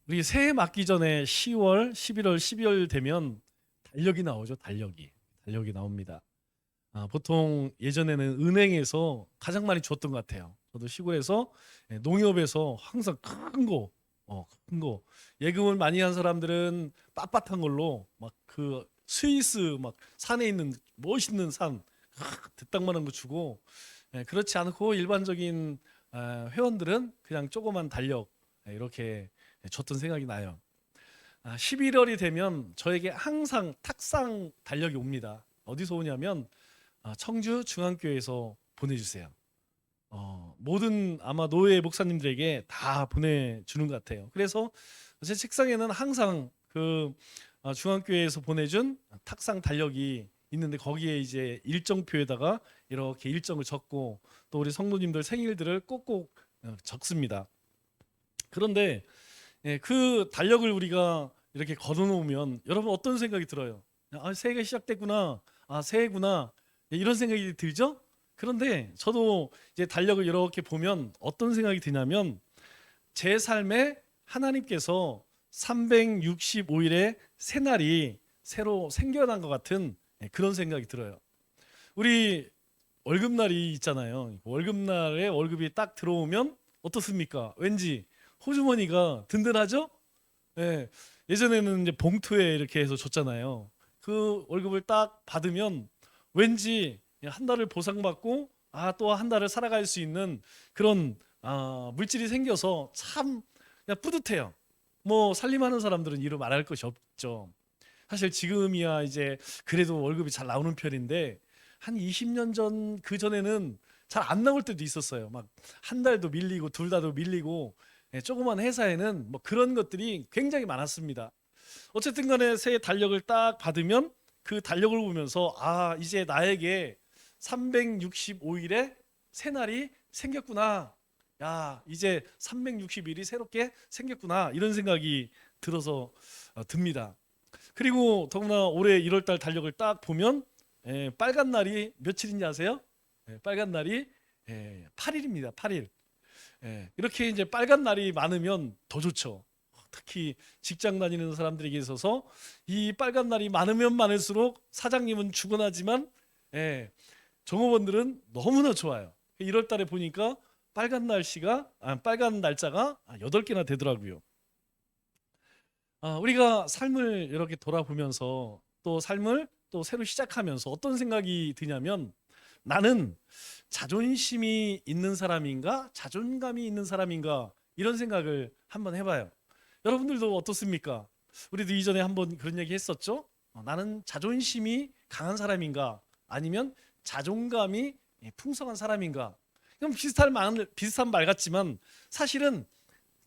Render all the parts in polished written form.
우리 새해 맞기 전에 10월, 11월, 12월 되면 달력이 나오죠. 달력이 나옵니다. 보통 예전에는 은행에서 가장 많이 줬던 것 같아요. 저도 시골에서 농협에서 항상 큰 거 예금을 많이 한 사람들은 빳빳한 걸로 막 그 스위스 막 산에 있는 멋있는 산 대땅만한 거 주고, 그렇지 않고 일반적인 회원들은 그냥 조그만 달력 이렇게 줬던 생각이 나요. 11월이 되면 저에게 항상 탁상 달력이 옵니다. 어디서 오냐면 청주 중앙교회에서 보내주세요. 모든 아마 노예 목사님들에게 다 보내주는 것 같아요. 그래서 제 책상에는 항상 그 중앙교회에서 보내준 탁상 달력이 있는데, 거기에 이제 일정표에다가 이렇게 일정을 적고 또 우리 성도님들 생일들을 꼭꼭 적습니다. 그런데 그 달력을 우리가 이렇게 걸어놓으면 여러분 어떤 생각이 들어요? 새해가 시작됐구나, 새해구나, 이런 생각이 들죠? 그런데 저도 이제 달력을 이렇게 보면 어떤 생각이 드냐면, 제 삶에 하나님께서 365일의 새날이 새로 생겨난 것 같은 그런 생각이 들어요. 우리 월급날이 있잖아요. 월급날에 월급이 딱 들어오면 어떻습니까? 왠지 호주머니가 든든하죠? 예. 예전에는 이제 봉투에 이렇게 해서 줬잖아요. 그 월급을 딱 받으면 왠지 한 달을 보상받고 또 한 달을 살아갈 수 있는 그런 물질이 생겨서 참 그냥 뿌듯해요. 뭐 살림하는 사람들은 이루 말할 것이 없죠. 사실 지금이야 이제 그래도 월급이 잘 나오는 편인데, 한 20년 전 그 전에는 잘 안 나올 때도 있었어요. 막 한 달도 밀리고 둘 다도 밀리고, 조그만 회사에는 뭐 그런 것들이 굉장히 많았습니다. 어쨌든 간에 새해 달력을 딱 받으면 그 달력을 보면서 이제 나에게 365일의 새날이 생겼구나. 야, 이제 360일이 새롭게 생겼구나. 이런 생각이 들어서 듭니다. 그리고 더구나 올해 1월 달 달력을 딱 보면 빨간 날이 며칠인지 아세요? 빨간 날이 8일입니다. 8일. 이렇게 이제 빨간 날이 많으면 더 좋죠. 특히 직장 다니는 사람들에게 있어서 이 빨간 날이 많으면 많을수록 사장님은 죽어나지만 종업원들은 너무나 좋아요. 1월 달에 보니까 빨간 날짜가 8개나 되더라고요. 우리가 삶을 이렇게 돌아보면서 또 삶을 또 새로 시작하면서 어떤 생각이 드냐면, 나는 자존심이 있는 사람인가 자존감이 있는 사람인가, 이런 생각을 한번 해봐요. 여러분들도 어떻습니까? 우리도 이전에 한번 그런 얘기 했었죠. 나는 자존심이 강한 사람인가 아니면 자존감이 풍성한 사람인가. 그럼 비슷한 말 같지만 사실은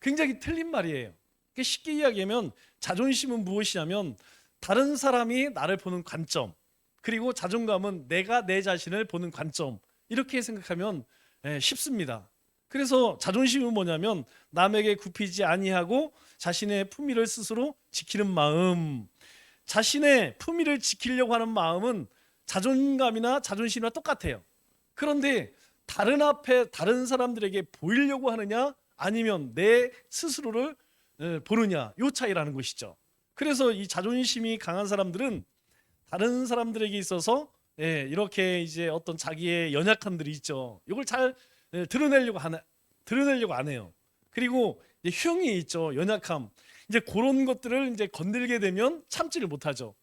굉장히 틀린 말이에요. 쉽게 이야기하면 자존심은 무엇이냐면 다른 사람이 나를 보는 관점, 그리고 자존감은 내가 내 자신을 보는 관점, 이렇게 생각하면 쉽습니다. 그래서 자존심은 뭐냐면 남에게 굽히지 아니하고 자신의 품위를 스스로 지키는 마음. 자신의 품위를 지키려고 하는 마음은 자존감이나 자존심이나 똑같아요. 그런데 다른 사람들에게 보이려고 하느냐 아니면 내 스스로를 보느냐, 요 차이라는 것이죠. 그래서 이 자존심이 강한 사람들은 다른 사람들에게 있어서 이렇게 이제 어떤 자기의 연약함들이 있죠. 이걸 잘 드러내려고 안 해요. 그리고 이제 흉이 있죠. 연약함. 이제 그런 것들을 이제 건들게 되면 참지를 못하죠.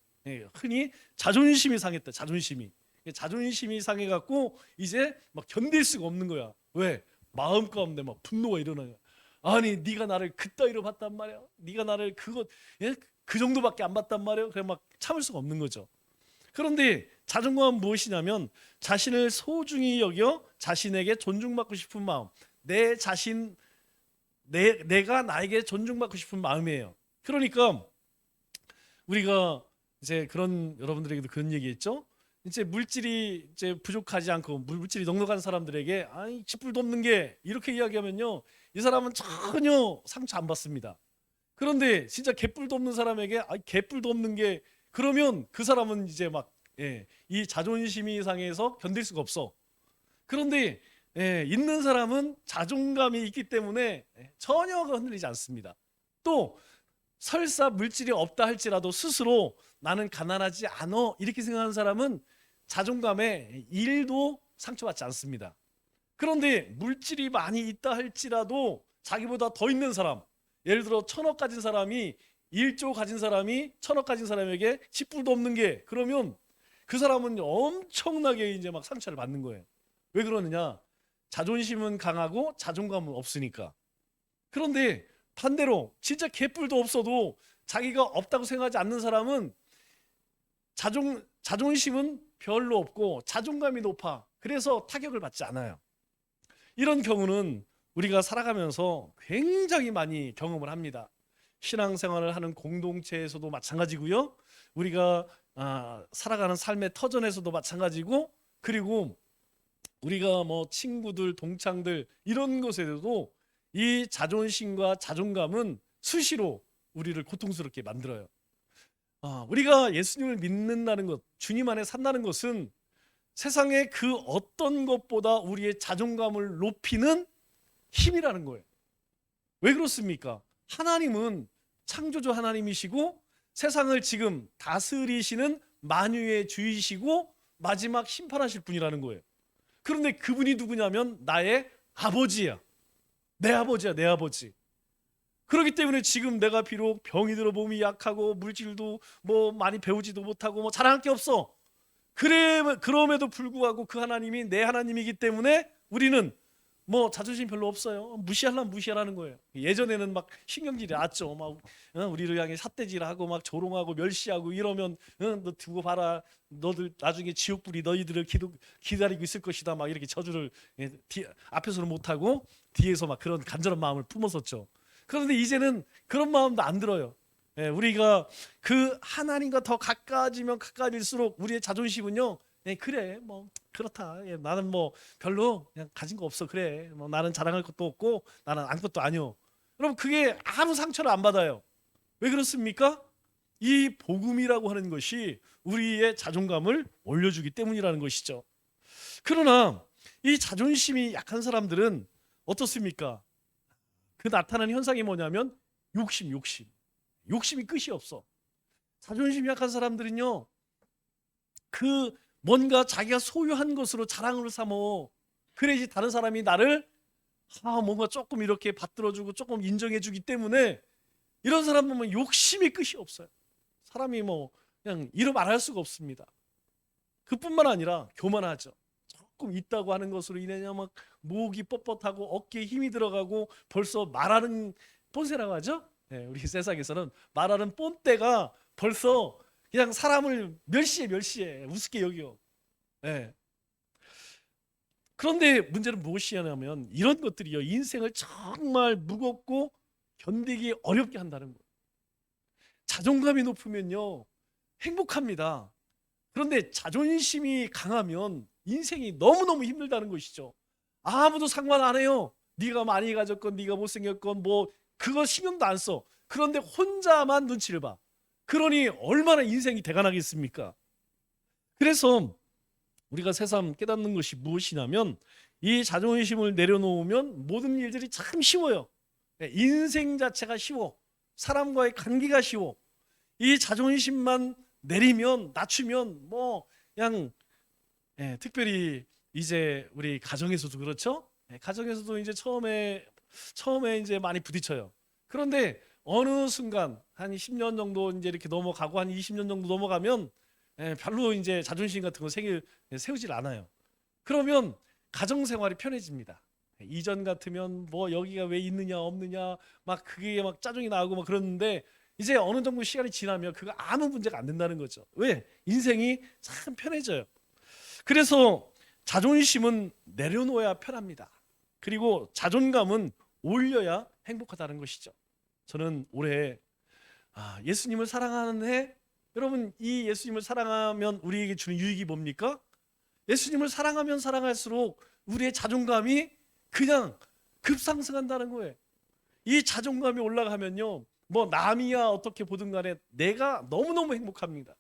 흔히 자존심이 상했다. 자존심이 상해갖고 이제 막 견딜 수가 없는 거야. 왜? 마음 가운데 막 분노가 일어나요. 아니 네가 나를 그따위로 봤단 말이야. 네가 나를 그 정도밖에 안 봤단 말이야. 그래 막 참을 수가 없는 거죠. 그런데 자존감은 무엇이냐면 자신을 소중히 여겨 자신에게 존중받고 싶은 마음. 내가 나에게 존중받고 싶은 마음이에요. 그러니까 우리가 이제 그런, 여러분들에게도 그런 얘기했죠. 이제 물질이 이제 부족하지 않고 물질이 넉넉한 사람들에게 쥐뿔도 없는 게, 이렇게 이야기하면요, 이 사람은 전혀 상처 안 받습니다. 그런데 진짜 개뿔도 없는 사람에게 개뿔도 없는 게, 그러면 그 사람은 이제 이 자존심이 상해서 견딜 수가 없어. 그런데 있는 사람은 자존감이 있기 때문에 전혀 흔들리지 않습니다. 또 설사 물질이 없다 할지라도 스스로 나는 가난하지 않어 이렇게 생각하는 사람은 자존감에 1도 상처받지 않습니다. 그런데 물질이 많이 있다 할지라도 자기보다 더 있는 사람, 예를 들어 1,000억 가진 사람이 1조 가진 사람이 1,000억 가진 사람에게 10불도 없는 게, 그러면 그 사람은 엄청나게 이제 막 상처를 받는 거예요. 왜 그러느냐? 자존심은 강하고 자존감은 없으니까. 그런데 반대로 진짜 개뿔도 없어도 자기가 없다고 생각하지 않는 사람은 자존심은 별로 없고 자존감이 높아. 그래서 타격을 받지 않아요. 이런 경우는 우리가 살아가면서 굉장히 많이 경험을 합니다. 신앙생활을 하는 공동체에서도 마찬가지고요. 우리가 살아가는 삶의 터전에서도 마찬가지고, 그리고 우리가 뭐 친구들, 동창들 이런 것에도 이 자존심과 자존감은 수시로 우리를 고통스럽게 만들어요. 우리가 예수님을 믿는다는 것, 주님 안에 산다는 것은 세상의 그 어떤 것보다 우리의 자존감을 높이는 힘이라는 거예요. 왜 그렇습니까? 하나님은 창조주 하나님이시고 세상을 지금 다스리시는 만유의 주이시고 마지막 심판하실 분이라는 거예요. 그런데 그분이 누구냐면 나의 아버지야. 내 아버지야, 내 아버지. 그렇기 때문에 지금 내가 비록 병이 들어 몸이 약하고 물질도 뭐 많이 배우지도 못하고 뭐 자랑할 게 없어. 그럼에도 불구하고 그 하나님이 내 하나님이기 때문에 우리는 뭐 자존심 별로 없어요. 무시하려면 무시하라는 거예요. 예전에는 막 신경질이 났죠. 막 우리를 향해 삿대질하고 막 조롱하고 멸시하고 이러면 너 두고 봐라. 너들 나중에 지옥불이 너희들을 기다리고 있을 것이다. 막 이렇게 저주를 앞에서는 못하고 뒤에서 막 그런 간절한 마음을 품었었죠. 그런데 이제는 그런 마음도 안 들어요. 우리가 그 하나님과 더 가까워지면 가까워질수록 우리의 자존심은요, 그래 뭐 그렇다, 나는 뭐 별로 그냥 가진 거 없어, 그래 뭐 나는 자랑할 것도 없고 나는 아무것도 아니요. 여러분, 그게 아무 상처를 안 받아요. 왜 그렇습니까? 이 복음이라고 하는 것이 우리의 자존감을 올려주기 때문이라는 것이죠. 그러나 이 자존심이 약한 사람들은 어떻습니까? 그 나타나는 현상이 뭐냐면 욕심이 끝이 없어. 자존심이 약한 사람들은요, 그 뭔가 자기가 소유한 것으로 자랑을 삼어. 그래야지 다른 사람이 나를 뭔가 조금 이렇게 받들어주고 조금 인정해주기 때문에, 이런 사람 보면 욕심이 끝이 없어요. 사람이 뭐 그냥 이루 말할 수가 없습니다. 그뿐만 아니라 교만하죠. 조금 있다고 하는 것으로 인해 막 목이 뻣뻣하고 어깨에 힘이 들어가고 벌써 말하는 뽐새라고 하죠. 우리 세상에서는 말하는 뽐때가 벌써 그냥 사람을 멸시해 우습게 여겨. 그런데 문제는 무엇이냐면 이런 것들이요, 인생을 정말 무겁고 견디기 어렵게 한다는 거예요. 자존감이 높으면요 행복합니다. 그런데 자존심이 강하면 인생이 너무너무 힘들다는 것이죠. 아무도 상관 안 해요. 네가 많이 가졌건 네가 못생겼건 뭐 그거 신경도 안 써. 그런데 혼자만 눈치를 봐. 그러니 얼마나 인생이 대간하겠습니까? 그래서 우리가 새삼 깨닫는 것이 무엇이냐면, 이 자존심을 내려놓으면 모든 일들이 참 쉬워요. 인생 자체가 쉬워. 사람과의 관계가 쉬워. 이 자존심만 내리면, 낮추면 뭐 그냥 특별히 이제 우리 가정에서도 그렇죠. 가정에서도 이제 처음에 이제 많이 부딪혀요. 그런데 어느 순간 한 10년 정도 이제 이렇게 넘어가고 한 20년 정도 넘어가면 별로 이제 자존심 같은 거 세우질 않아요. 그러면 가정 생활이 편해집니다. 이전 같으면 뭐 여기가 왜 있느냐 없느냐 막 그게 막 짜증이 나고 막 그러는데, 이제 어느 정도 시간이 지나면 그거 아무 문제가 안 된다는 거죠. 왜? 인생이 참 편해져요. 그래서 자존심은 내려놓아야 편합니다. 그리고 자존감은 올려야 행복하다는 것이죠. 저는 올해 예수님을 사랑하는 해, 여러분 이 예수님을 사랑하면 우리에게 주는 유익이 뭡니까? 예수님을 사랑하면 사랑할수록 우리의 자존감이 그냥 급상승한다는 거예요. 이 자존감이 올라가면요, 뭐 남이야 어떻게 보든 간에 내가 너무너무 행복합니다.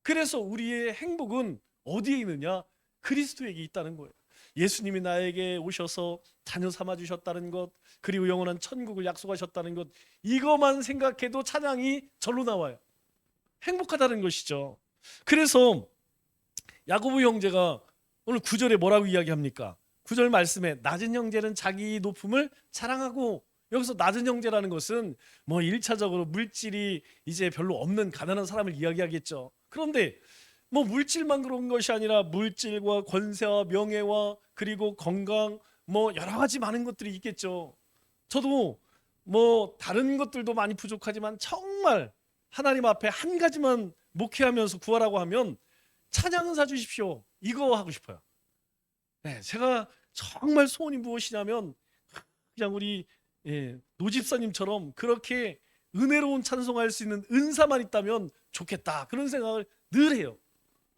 그래서 우리의 행복은 어디에 있느냐? 그리스도에게 있다는 거예요. 예수님이 나에게 오셔서 자녀 삼아 주셨다는 것, 그리고 영원한 천국을 약속하셨다는 것, 이것만 생각해도 찬양이 절로 나와요. 행복하다는 것이죠. 그래서 야고보 형제가 오늘 9절에 뭐라고 이야기합니까? 9절 말씀에 낮은 형제는 자기 높음을 자랑하고, 여기서 낮은 형제라는 것은 뭐 1차적으로 물질이 이제 별로 없는 가난한 사람을 이야기하겠죠. 그런데 뭐 물질만 그런 것이 아니라 물질과 권세와 명예와 그리고 건강, 뭐 여러 가지 많은 것들이 있겠죠. 저도 뭐 다른 것들도 많이 부족하지만 정말 하나님 앞에 한 가지만 목회하면서 구하라고 하면 찬양은 사주십시오, 이거 하고 싶어요. 네, 제가 정말 소원이 무엇이냐면 그냥 우리 노집사님처럼 그렇게 은혜로운 찬송할 수 있는 은사만 있다면 좋겠다, 그런 생각을 늘 해요.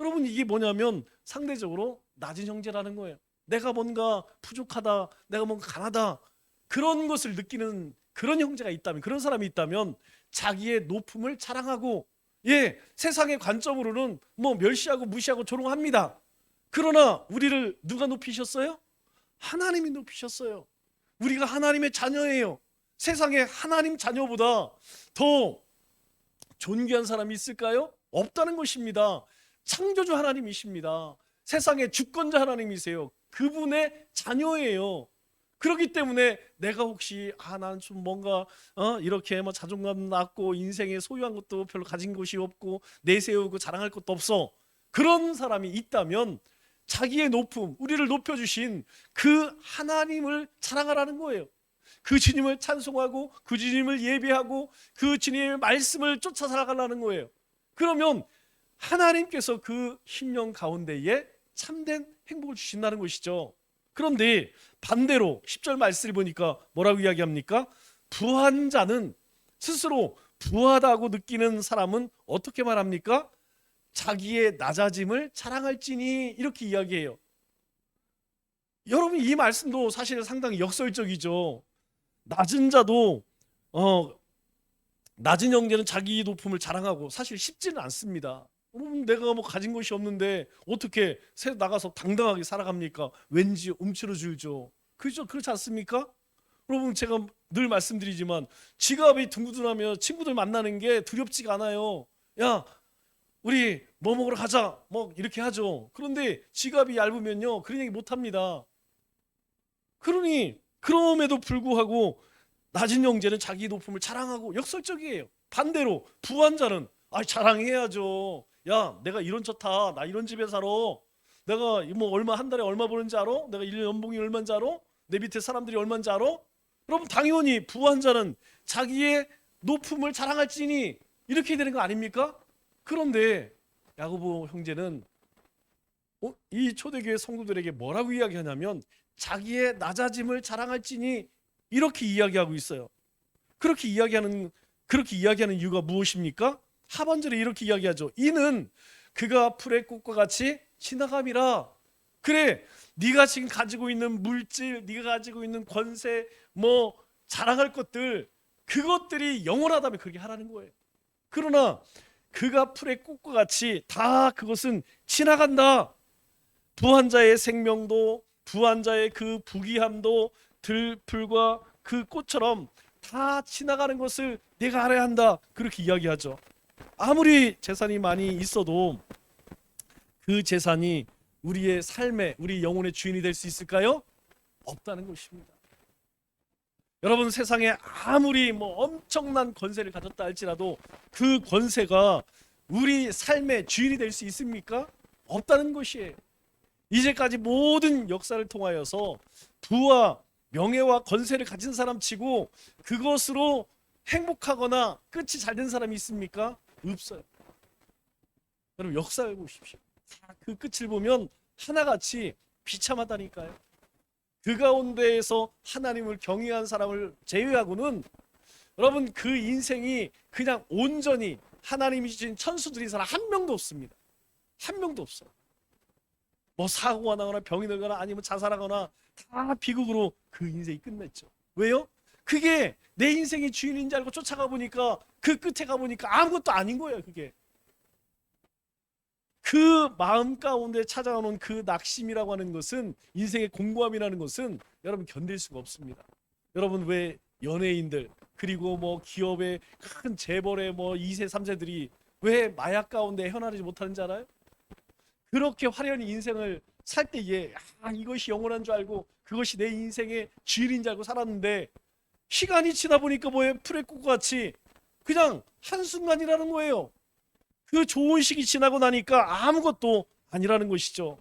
여러분, 이게 뭐냐면 상대적으로 낮은 형제라는 거예요. 내가 뭔가 부족하다, 내가 뭔가 강하다, 그런 것을 느끼는 그런 형제가 있다면, 그런 사람이 있다면 자기의 높음을 자랑하고, 세상의 관점으로는 뭐 멸시하고 무시하고 조롱합니다. 그러나 우리를 누가 높이셨어요? 하나님이 높이셨어요. 우리가 하나님의 자녀예요. 세상에 하나님 자녀보다 더 존귀한 사람이 있을까요? 없다는 것입니다. 창조주 하나님이십니다. 세상의 주권자 하나님이세요. 그분의 자녀예요. 그렇기 때문에 내가 혹시 나는 좀 뭔가 이렇게 뭐 자존감 낮고 인생에 소유한 것도 별로 가진 것이 없고 내세우고 자랑할 것도 없어, 그런 사람이 있다면 자기의 높음, 우리를 높여주신 그 하나님을 자랑하라는 거예요. 그 주님을 찬송하고 그 주님을 예배하고 그 주님의 말씀을 쫓아 살아가라는 거예요. 그러면 하나님께서 그 심령 가운데에 참된 행복을 주신다는 것이죠. 그런데 반대로 10절 말씀을 보니까 뭐라고 이야기합니까? 부한 자는, 스스로 부하다고 느끼는 사람은 어떻게 말합니까? 자기의 낮아짐을 자랑할지니, 이렇게 이야기해요. 여러분, 이 말씀도 사실 상당히 역설적이죠. 낮은 자도 낮은 형제는 자기 높음을 자랑하고, 사실 쉽지는 않습니다. 여러분, 내가 뭐 가진 것이 없는데 어떻게 새 나가서 당당하게 살아갑니까? 왠지 움츠러들죠. 그렇죠? 그렇지 않습니까? 여러분, 제가 늘 말씀드리지만 지갑이 둥두둥하면 친구들 만나는 게 두렵지가 않아요. 야, 우리 뭐 먹으러 가자, 뭐 이렇게 하죠. 그런데 지갑이 얇으면요, 그런 얘기 못 합니다. 그러니 그럼에도 불구하고 낮은 형제는 자기 높음을 자랑하고, 역설적이에요. 반대로 부한 자는 자랑해야죠. 야, 내가 이런 차 타, 나 이런 집에 살아, 내가 뭐 얼마, 한 달에 얼마 버는지 알아? 내가 1년 연봉이 얼마인지 알아? 내 밑에 사람들이 얼마인지 알아? 여러분, 당연히 부한 자는 자기의 높음을 자랑할지니, 이렇게 되는 거 아닙니까? 그런데 야고보 형제는 이 초대교회 성도들에게 뭐라고 이야기하냐면 자기의 낮아짐을 자랑할지니, 이렇게 이야기하고 있어요. 그렇게 이야기하는 이유가 무엇입니까? 하반절에 이렇게 이야기하죠. 이는 그가 풀의 꽃과 같이 지나감이라. 그래, 네가 지금 가지고 있는 물질, 네가 가지고 있는 권세, 뭐 자랑할 것들, 그것들이 영원하다면 그렇게 하라는 거예요. 그러나 그가 풀의 꽃과 같이 다 그것은 지나간다. 부한 자의 생명도, 부한 자의 그 부귀함도 들풀과 그 꽃처럼 다 지나가는 것을 내가 알아야 한다, 그렇게 이야기하죠. 아무리 재산이 많이 있어도 그 재산이 우리의 삶의, 우리 영혼의 주인이 될 수 있을까요? 없다는 것입니다. 여러분, 세상에 아무리 뭐 엄청난 권세를 가졌다 할지라도 그 권세가 우리 삶의 주인이 될 수 있습니까? 없다는 것이에요. 이제까지 모든 역사를 통하여서 부와 명예와 권세를 가진 사람 치고 그것으로 행복하거나 끝이 잘 된 사람이 있습니까? 없어요. 여러분, 역사를 보십시오. 그 끝을 보면 하나같이 비참하다니까요. 그 가운데에서 하나님을 경외한 사람을 제외하고는 여러분, 그 인생이 그냥 온전히 하나님이 주신 천수들인 사람 한 명도 없습니다. 한 명도 없어요. 뭐 사고가 나거나 병이 들거나 아니면 자살하거나 다 비극으로 그 인생이 끝냈죠. 왜요? 그게 내 인생의 주인인 줄 알고 쫓아가 보니까 그 끝에 가 보니까 아무것도 아닌 거예요. 그게 그 마음 가운데 찾아오는 그 낙심이라고 하는 것은, 인생의 공고함이라는 것은 여러분 견딜 수가 없습니다. 여러분, 왜 연예인들, 그리고 뭐 기업의 큰 재벌의 뭐 2세 3세들이 왜 마약 가운데 헤어나지 못하는지 알아요? 그렇게 화려한 인생을 살 때에 이것이 영원한 줄 알고 그것이 내 인생의 주인인 줄 알고 살았는데, 시간이 지나 보니까 뭐예요? 풀의 꽃같이 그냥 한순간이라는 거예요. 그 좋은 시기 지나고 나니까 아무것도 아니라는 것이죠.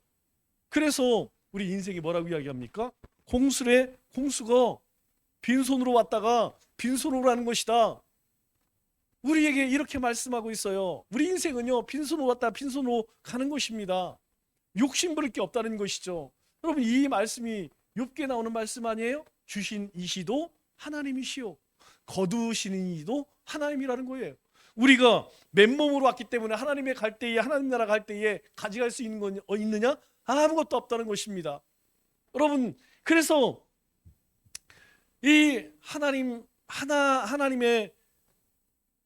그래서 우리 인생이 뭐라고 이야기합니까? 공수가 빈손으로 왔다가 빈손으로 가는 것이다. 우리에게 이렇게 말씀하고 있어요. 우리 인생은요, 빈손으로 왔다 빈손으로 가는 것입니다. 욕심 부릴 게 없다는 것이죠. 여러분, 이 말씀이 욥기에 나오는 말씀 아니에요? 주신 이시도 하나님이시오, 거두시는 이도 하나님이라는 거예요. 우리가 맨몸으로 왔기 때문에 하나님의 갈 때에, 하나님 나라 갈 때에 가져갈 수 있는 건 있느냐? 아무것도 없다는 것입니다. 여러분, 그래서 이 하나님의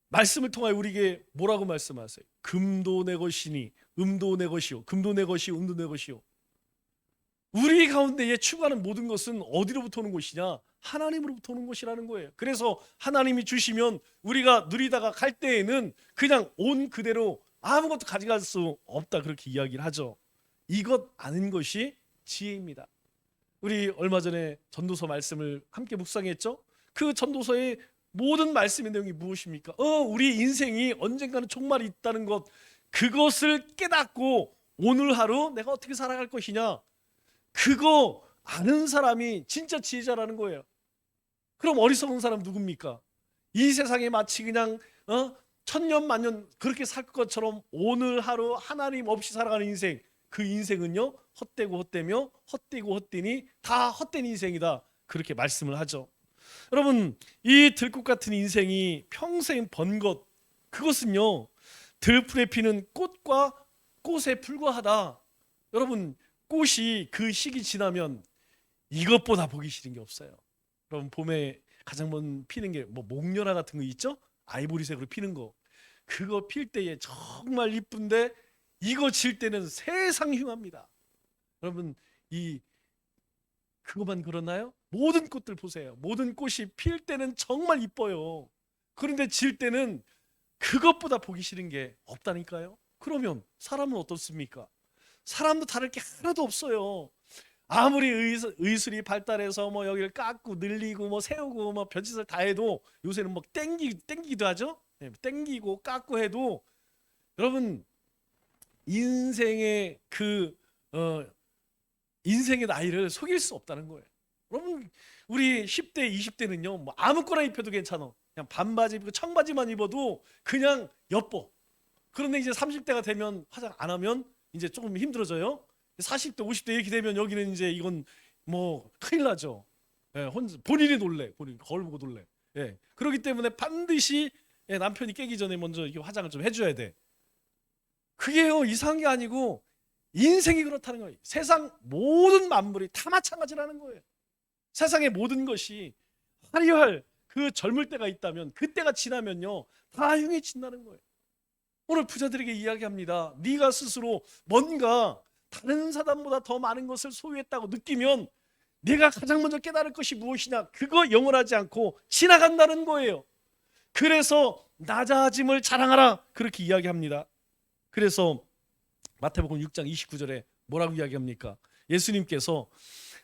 말씀을 통하여 우리에게 뭐라고 말씀하세요? 금도 내 것이니 음도 내 것이요, 금도 내 것이요, 음도 내 것이요. 우리 가운데에 추구하는 모든 것은 어디로부터 오는 것이냐? 하나님으로부터 오는 것이라는 거예요. 그래서 하나님이 주시면 우리가 누리다가 갈 때에는 그냥 온 그대로 아무것도 가져갈 수 없다, 그렇게 이야기를 하죠. 이것 아는 것이 지혜입니다. 우리 얼마 전에 전도서 말씀을 함께 묵상했죠. 그 전도서의 모든 말씀의 내용이 무엇입니까? 우리 인생이 언젠가는 종말이 있다는 것, 그것을 깨닫고 오늘 하루 내가 어떻게 살아갈 것이냐, 그거 아는 사람이 진짜 지혜자라는 거예요. 그럼 어리석은 사람 누굽니까? 이 세상에 마치 그냥 천년 만년 그렇게 살 것처럼 오늘 하루 하나님 없이 살아가는 인생, 그 인생은요 헛되고 헛되며 헛되고 헛되니 다 헛된 인생이다, 그렇게 말씀을 하죠. 여러분, 이 들꽃 같은 인생이 평생 번 것, 그것은요 들풀에 피는 꽃과 꽃에 불과하다. 여러분, 꽃이 그 시기 지나면 이것보다 보기 싫은 게 없어요. 여러분, 봄에 가장 먼저 피는 게 뭐 목련화 같은 거 있죠? 아이보리색으로 피는 거. 그거 필 때에 정말 이쁜데 이거 질 때는 세상 흉합니다. 여러분, 그것만 그러나요? 모든 꽃들 보세요. 모든 꽃이 필 때는 정말 이뻐요. 그런데 질 때는 그것보다 보기 싫은 게 없다니까요. 그러면 사람은 어떻습니까? 사람도 다를 게 하나도 없어요. 아무리 의술이 발달해서 뭐 여기를 깎고 늘리고 뭐 세우고 뭐 별짓을 다 해도, 요새는 뭐 땡기기도 하죠. 네, 땡기고 깎고 해도 여러분, 인생의 인생의 나이를 속일 수 없다는 거예요. 여러분, 우리 10대 20대는요 뭐 아무거나 입혀도 괜찮아. 그냥 반바지 입고 청바지만 입어도 그냥 예뻐. 그런데 이제 30대가 되면 화장 안 하면 이제 조금 힘들어져요. 40대 50대 이렇게 되면 여기는 이제 이건 뭐 큰일 나죠. 예, 본인이 놀래. 본인 거울 보고 놀래. 예, 그렇기 때문에 반드시 남편이 깨기 전에 먼저 이렇게 화장을 좀 해줘야 돼. 그게요 이상한 게 아니고 인생이 그렇다는 거예요. 세상 모든 만물이 다 마찬가지라는 거예요. 세상의 모든 것이 화려할 그 젊을 때가 있다면, 그때가 지나면요 다 흉해진다는 거예요. 오늘 부자들에게 이야기합니다. 네가 스스로 뭔가 다른 사람보다 더 많은 것을 소유했다고 느끼면 네가 가장 먼저 깨달을 것이 무엇이냐, 그거 영원하지 않고 지나간다는 거예요. 그래서 낮아짐을 자랑하라, 그렇게 이야기합니다. 그래서 마태복음 6장 29절에 뭐라고 이야기합니까? 예수님께서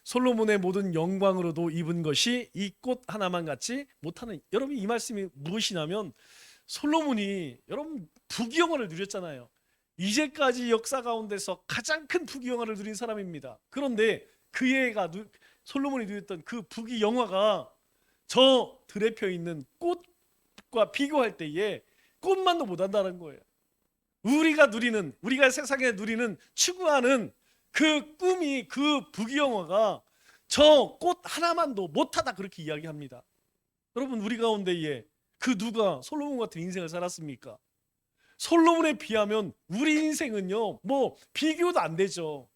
솔로몬의 모든 영광으로도 입은 것이 이 꽃 하나만 같지 못하는. 여러분, 이 말씀이 무엇이냐면, 솔로몬이 여러분 부귀영화를 누렸잖아요. 이제까지 역사 가운데서 가장 큰 부귀영화를 누린 사람입니다. 그런데 솔로몬이 누렸던 그 부귀영화가 저 들에 펴 있는 꽃과 비교할 때에 꽃만도 못한다는 거예요. 우리가 세상에 누리는, 추구하는 그 꿈이, 그 부귀영화가 저 꽃 하나만도 못하다, 그렇게 이야기합니다. 여러분, 우리 가운데에 그 누가 솔로몬 같은 인생을 살았습니까? 솔로몬에 비하면 우리 인생은요 뭐 비교도 안 되죠.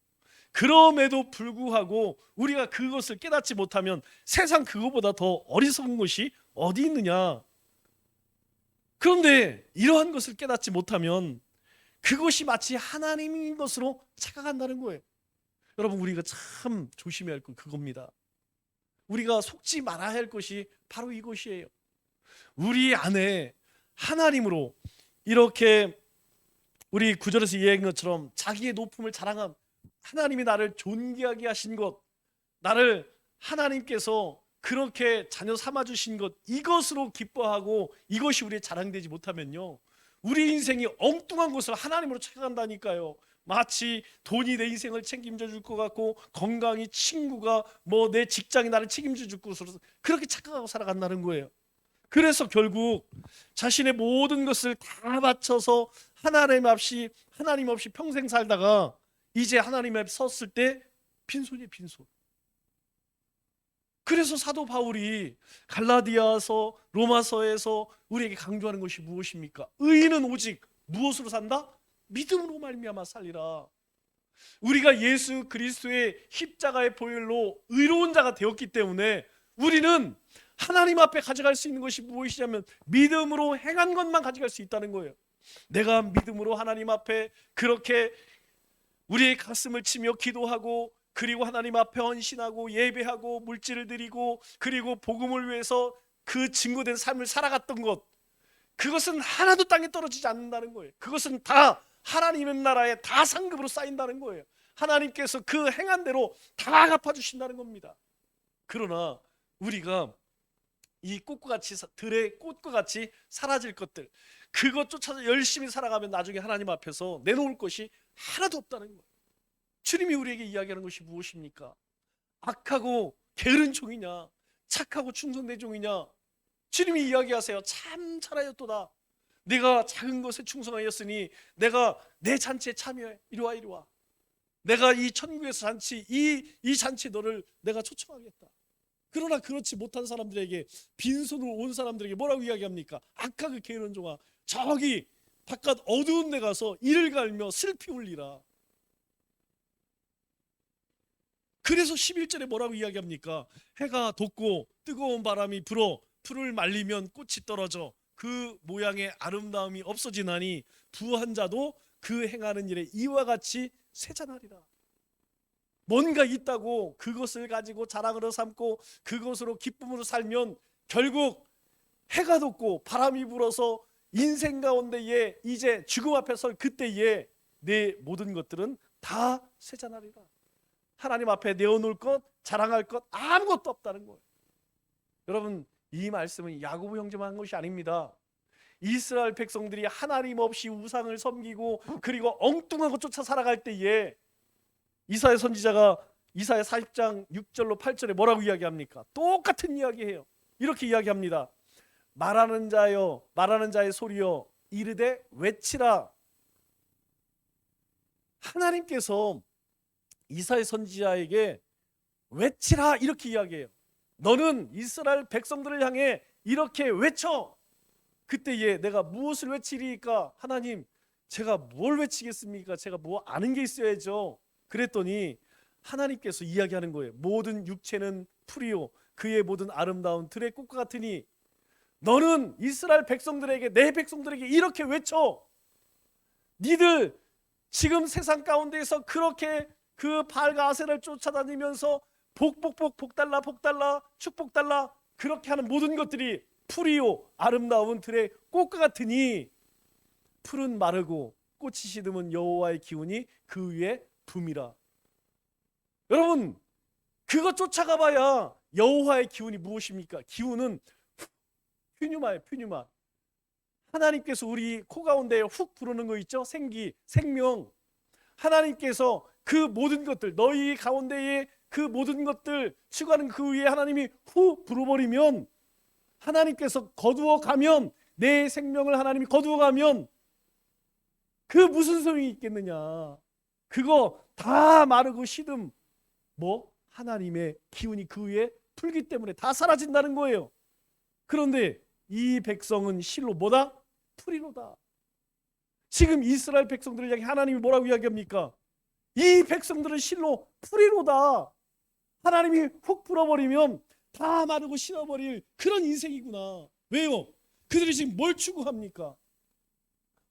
그럼에도 불구하고 우리가 그것을 깨닫지 못하면 세상 그거보다 더 어리석은 것이 어디 있느냐. 그런데 이러한 것을 깨닫지 못하면 그것이 마치 하나님인 것으로 착각한다는 거예요. 여러분, 우리가 참 조심해야 할 건 그겁니다. 우리가 속지 말아야 할 것이 바로 이것이에요. 우리 안에 하나님으로 이렇게 우리 구절에서 이야기한 것처럼 자기의 높음을 자랑함, 하나님이 나를 존귀하게 하신 것, 나를 하나님께서 그렇게 자녀 삼아주신 것, 이것으로 기뻐하고 이것이 우리의 자랑되지 못하면요, 우리 인생이 엉뚱한 것을 하나님으로 착각한다니까요. 마치 돈이 내 인생을 책임져 줄 것 같고, 건강이, 친구가, 뭐 내 직장이 나를 책임져 줄 것으로 그렇게 착각하고 살아간다는 거예요. 그래서 결국 자신의 모든 것을 다 바쳐서 하나님 없이 평생 살다가 이제 하나님 앞에 섰을 때 빈손이에요, 빈손. 그래서 사도 바울이 갈라디아서, 로마서에서 우리에게 강조하는 것이 무엇입니까? 의인은 오직 무엇으로 산다? 믿음으로 말미암아 살리라. 우리가 예수 그리스도의 십자가의 보혈로 의로운 자가 되었기 때문에 우리는 하나님 앞에 가져갈 수 있는 것이 무엇이냐면 믿음으로 행한 것만 가져갈 수 있다는 거예요. 내가 믿음으로 하나님 앞에 그렇게 우리의 가슴을 치며 기도하고, 그리고 하나님 앞에 헌신하고 예배하고 물질을 드리고, 그리고 복음을 위해서 그 증거된 삶을 살아갔던 것, 그것은 하나도 땅에 떨어지지 않는다는 거예요. 그것은 다 하나님의 나라에 다 상급으로 쌓인다는 거예요. 하나님께서 그 행한 대로 다 갚아주신다는 겁니다. 그러나 우리가 이 꽃과 같이, 들의 꽃과 같이 사라질 것들, 그것 쫓아서 열심히 살아가면 나중에 하나님 앞에서 내놓을 것이 하나도 없다는 거예요. 주님이 우리에게 이야기하는 것이 무엇입니까? 악하고 게으른 종이냐, 착하고 충성된 종이냐? 주님이 이야기하세요. 참 잘하였도다. 내가 작은 것에 충성하였으니 내가 내 잔치에 참여해. 이리 와, 이리 와. 내가 이 천국에서 잔치, 이 잔치에 너를 내가 초청하겠다. 그러나 그렇지 못한 사람들에게, 빈손으로 온 사람들에게 뭐라고 이야기합니까? 악하고 게으른 종아, 저기 바깥 어두운 데 가서 이를 갈며 슬피 울리라. 그래서 11절에 뭐라고 이야기합니까? 해가 돋고 뜨거운 바람이 불어 풀을 말리면 꽃이 떨어져 그 모양의 아름다움이 없어지나니 부한 자도 그 행하는 일에 이와 같이 세잔하리라. 뭔가 있다고 그것을 가지고 자랑으로 삼고 그것으로 기쁨으로 살면 결국 해가 돋고 바람이 불어서 인생 가운데에 이제 죽음 앞에 설 그때에 내 모든 것들은 다 세잔하리라. 하나님 앞에 내어놓을 것, 자랑할 것 아무것도 없다는 거예요. 여러분, 이 말씀은 야고보 형제만 한 것이 아닙니다. 이스라엘 백성들이 하나님 없이 우상을 섬기고 그리고 엉뚱한 것 쫓아 살아갈 때에 이사야 선지자가 이사야 40장 6절로 8절에 뭐라고 이야기합니까? 똑같은 이야기해요. 이렇게 이야기합니다. 말하는 자의 소리여 이르되 외치라. 하나님께서 이사야 선지자에게 외치라 이렇게 이야기해요. 너는 이스라엘 백성들을 향해 이렇게 외쳐. 그때에 내가 무엇을 외치리까? 하나님, 제가 뭘 외치겠습니까? 제가 뭐 아는 게 있어야죠. 그랬더니 하나님께서 이야기하는 거예요. 모든 육체는 풀이요 그의 모든 아름다운 들의 꽃과 같으니 너는 이스라엘 백성들에게, 내 백성들에게 이렇게 외쳐. 니들 지금 세상 가운데에서 그렇게 그 바알과 아세라를 쫓아다니면서 복 달라 축복 달라 그렇게 하는 모든 것들이 풀이요 아름다운 들의 꽃과 같으니 풀은 마르고 꽃이 시드면 여호와의 기운이 그 위에 붐이라. 여러분, 그거 쫓아가 봐야 여호와의 기운이 무엇입니까? 기운은 퓨뉴마예요. 퓨뉴마. 하나님께서 우리 코 가운데 훅 부르는 거 있죠? 생기, 생명. 하나님께서 그 모든 것들, 너희 가운데에 그 모든 것들 추구하는 그 위에 하나님이 후 불어버리면, 하나님께서 거두어 가면, 내 생명을 하나님이 거두어 가면 그 무슨 소용이 있겠느냐. 그거 다 마르고 시듬 뭐 하나님의 기운이 그 위에 풀기 때문에 다 사라진다는 거예요. 그런데 이 백성은 실로 뭐다? 풀이로다. 지금 이스라엘 백성들을 향해 하나님이 뭐라고 이야기합니까? 이 백성들은 실로 풀이로다. 하나님이 훅 불어버리면 다 마르고 실어버릴 그런 인생이구나. 왜요? 그들이 지금 뭘 추구합니까?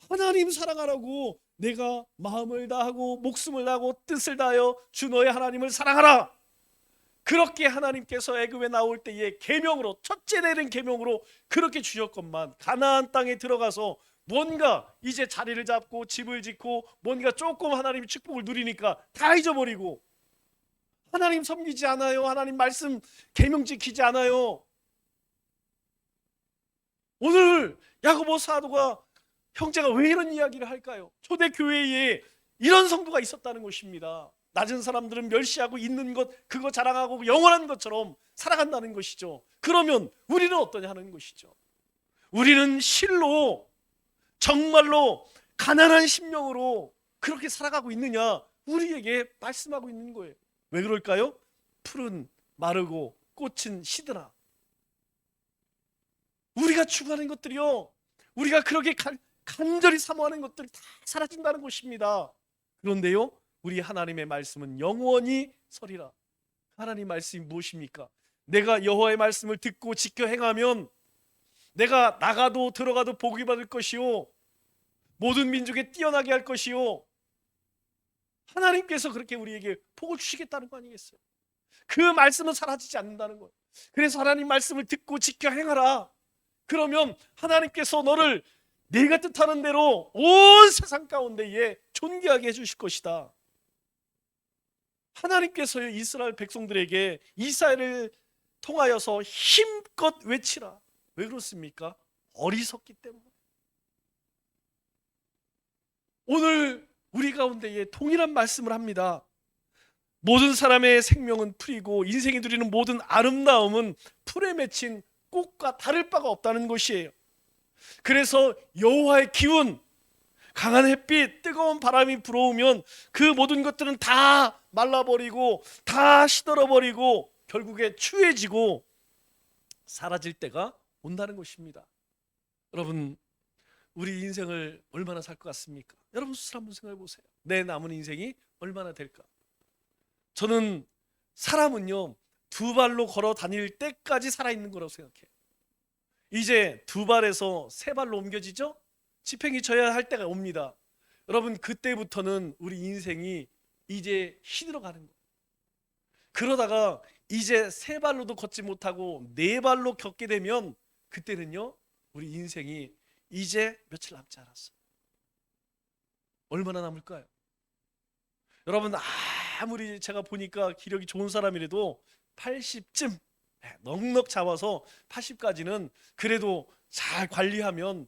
하나님 사랑하라고 내가 마음을 다하고 목숨을 다하고 뜻을 다하여 주 너의 하나님을 사랑하라. 그렇게 하나님께서 애굽에 나올 때의 계명으로, 첫째 내린 계명으로 그렇게 주셨건만, 가나안 땅에 들어가서 뭔가 이제 자리를 잡고 집을 짓고 뭔가 조금 하나님의 축복을 누리니까 다 잊어버리고, 하나님 섬기지 않아요. 하나님 말씀 계명 지키지 않아요. 오늘 야고보 사도가, 형제가 왜 이런 이야기를 할까요? 초대교회에 이런 성도가 있었다는 것입니다. 낮은 사람들은 멸시하고 있는 것 그거 자랑하고 영원한 것처럼 살아간다는 것이죠. 그러면 우리는 어떠냐 하는 것이죠. 우리는 실로 정말로 가난한 심령으로 그렇게 살아가고 있느냐, 우리에게 말씀하고 있는 거예요. 왜 그럴까요? 풀은 마르고 꽃은 시드나. 우리가 추구하는 것들이요, 우리가 그렇게 간절히 사모하는 것들이 다 사라진다는 것입니다. 그런데요, 우리 하나님의 말씀은 영원히 서리라. 하나님 말씀이 무엇입니까? 내가 여호와의 말씀을 듣고 지켜 행하면 내가 나가도 들어가도 복이 받을 것이요, 모든 민족에 뛰어나게 할 것이요, 하나님께서 그렇게 우리에게 복을 주시겠다는 거 아니겠어요? 그 말씀은 사라지지 않는다는 거예요. 그래서 하나님 말씀을 듣고 지켜 행하라. 그러면 하나님께서 너를 네가 뜻하는 대로 온 세상 가운데에 존귀하게 해주실 것이다. 하나님께서 이스라엘 백성들에게 이사야를 통하여서 힘껏 외치라. 왜 그렇습니까? 어리석기 때문에. 오늘 우리 가운데에 동일한 말씀을 합니다. 모든 사람의 생명은 풀이고 인생이 누리는 모든 아름다움은 풀에 맺힌 꽃과 다를 바가 없다는 것이에요. 그래서 여호와의 기운, 강한 햇빛, 뜨거운 바람이 불어오면 그 모든 것들은 다 말라버리고 다 시들어버리고 결국에 추해지고 사라질 때가 온다는 것입니다. 여러분, 우리 인생을 얼마나 살 것 같습니까? 여러분 스스로 한번 생각해 보세요. 내 남은 인생이 얼마나 될까? 저는 사람은요, 두 발로 걸어 다닐 때까지 살아있는 거라고 생각해요. 이제 두 발에서 세 발로 옮겨지죠? 지팽이 쳐야 할 때가 옵니다. 여러분, 그때부터는 우리 인생이 이제 시들어가는 거예요. 그러다가 이제 세 발로도 걷지 못하고 네 발로 걷게 되면 그때는요, 우리 인생이 이제 며칠 남지 않았어요. 얼마나 남을까요? 여러분, 아무리 제가 보니까 기력이 좋은 사람이라도 80쯤 넉넉 잡아서 80까지는 그래도 잘 관리하면,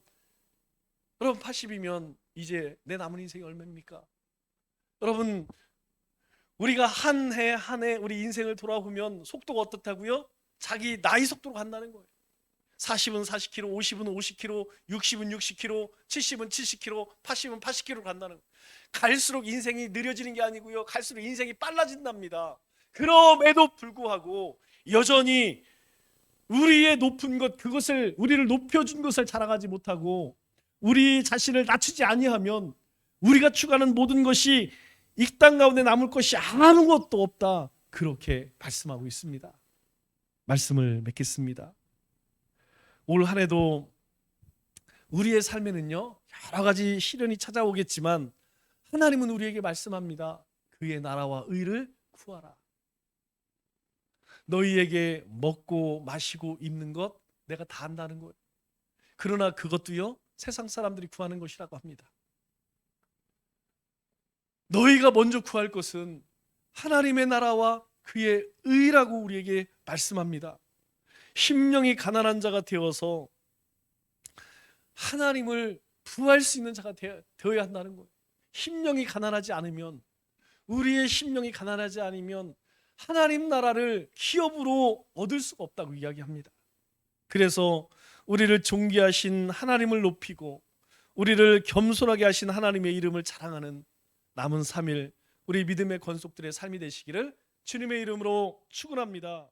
여러분 80이면 이제 내 남은 인생이 얼마입니까? 여러분, 우리가 한 해 한 해 우리 인생을 돌아보면 속도가 어떻다고요? 자기 나이 속도로 간다는 거예요. 40은 40km, 50은 50km, 60은 60km, 70은 70km, 80은 80km로 간다는 거예요. 갈수록 인생이 느려지는 게 아니고요, 갈수록 인생이 빨라진답니다. 그럼에도 불구하고 여전히 우리의 높은 것, 그것을 우리를 높여준 것을 자랑하지 못하고 우리 자신을 낮추지 아니하면 우리가 추구하는 모든 것이 이 땅 가운데 남을 것이 아무것도 없다, 그렇게 말씀하고 있습니다. 말씀을 맺겠습니다. 올 한 해도 우리의 삶에는요, 여러 가지 시련이 찾아오겠지만 하나님은 우리에게 말씀합니다. 그의 나라와 의를 구하라. 너희에게 먹고 마시고 입는 것 내가 다 한다는 거예요. 그러나 그것도요, 세상 사람들이 구하는 것이라고 합니다. 너희가 먼저 구할 것은 하나님의 나라와 그의 의라고 우리에게 말씀합니다. 심령이 가난한 자가 되어서 하나님을 부할 수 있는 자가 되어야 한다는 거예요. 심령이 가난하지 않으면, 우리의 심령이 가난하지 않으면 하나님 나라를 기업으로 얻을 수가 없다고 이야기합니다. 그래서 우리를 존귀하신 하나님을 높이고 우리를 겸손하게 하신 하나님의 이름을 자랑하는 남은 3일 우리 믿음의 권속들의 삶이 되시기를 주님의 이름으로 축원합니다.